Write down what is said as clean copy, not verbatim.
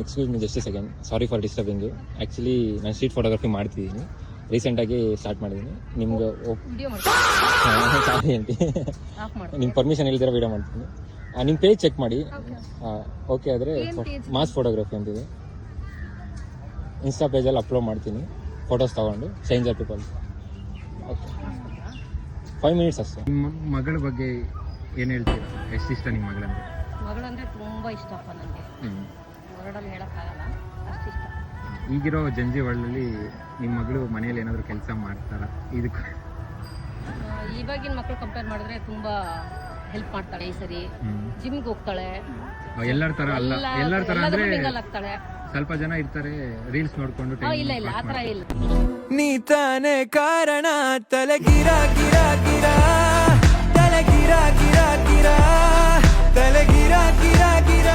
Excuse me just second, sorry for disturbing you. Actually ನಾನು street photography ಮಾಡ್ತಿದ್ದೀನಿ, ರೀಸೆಂಟಾಗಿ start ಮಾಡಿದ್ದೀನಿ. ನಿಮ್ಗೆ ಸಾರಿ ಅಂತಿ, ನಿಮ್ಮ ಪರ್ಮಿಷನ್ ಇಲ್ದಿರೋ ವೀಡಿಯೋ ಮಾಡ್ತೀನಿ. ನಿಮ್ಮ ಪೇಜ್ ಚೆಕ್ ಮಾಡಿ, ಓಕೆ ಆದರೆ ಮಾಸ್ ಫೋಟೋಗ್ರಫಿ ಅಂತಿದೆ. ಇನ್ಸ್ಟಾ ಪೇಜಲ್ಲಿ ಅಪ್ಲೋಡ್ ಮಾಡ್ತೀನಿ ಫೋಟೋಸ್ ತೊಗೊಂಡು change are people. Okay, 5 minutes ಅಷ್ಟೇ. ನಿಮ್ಮ ಮಗಳ ಬಗ್ಗೆ ಏನು ಹೇಳ್ತೀರಾ? ಎಷ್ಟು ಇಷ್ಟ ನಿಮ್ಮ ಮಗಳಂದ್ರೆ? ಮಗಳಂದ್ರೆ ತುಂಬ ಇಷ್ಟಪ್ಪ ನನಗೆ, ಹೊರಡಲ್ಲಿ ಹೇಳೋಕ್ಕಾಗಲ್ಲ, ಅಷ್ಟು ಇಷ್ಟ. ಈಗಿರೋ ಜಂಜಿ ವರ್ಲ್ಡಲ್ಲಿ ನಿಮ್ಮ ಮಗಳು ಮನೆಯಲ್ಲಿ ಏನಾದರೂ ಕೆಲಸ ಮಾಡ್ತಾರಾ? ಇದಕ್ಕೆ ಇವಾಗಿನ ಮಕ್ಕಳು ಕಂಪೇರ್ ಮಾಡಿದ್ರೆ ತುಂಬ ಹೆಲ್ಪ್ ಮಾಡ್ತಾಳೆ. ಈ ಸರಿ ಜಿಮ್ಗೆ ಹೋಗ್ತಾಳೆ. ಎಲ್ಲರ ಥರ ಅಲ್ಲ, ಎಲ್ಲರ ಥರ ಅಂದರೆ ಆಗ್ತಾಳೆ. ಸ್ವಲ್ಪ ಜನ ಇರ್ತಾರೆ ರೀಲ್ಸ್ ನೋಡ್ಕೊಂಡು. ಇಲ್ಲ ಇಲ್ಲ, ಆ ಥರ ಇಲ್ಲ. ನೀ ತಾನೇ ಕಾರಣ, ತಲೆ ಗಿರ ಗಿರ ಗಿರ, ತಲೆ ಗಿರ ಗಿರ ಗಿರ, ತಲೆ ಗಿರ ಗಿರ ಗಿರ.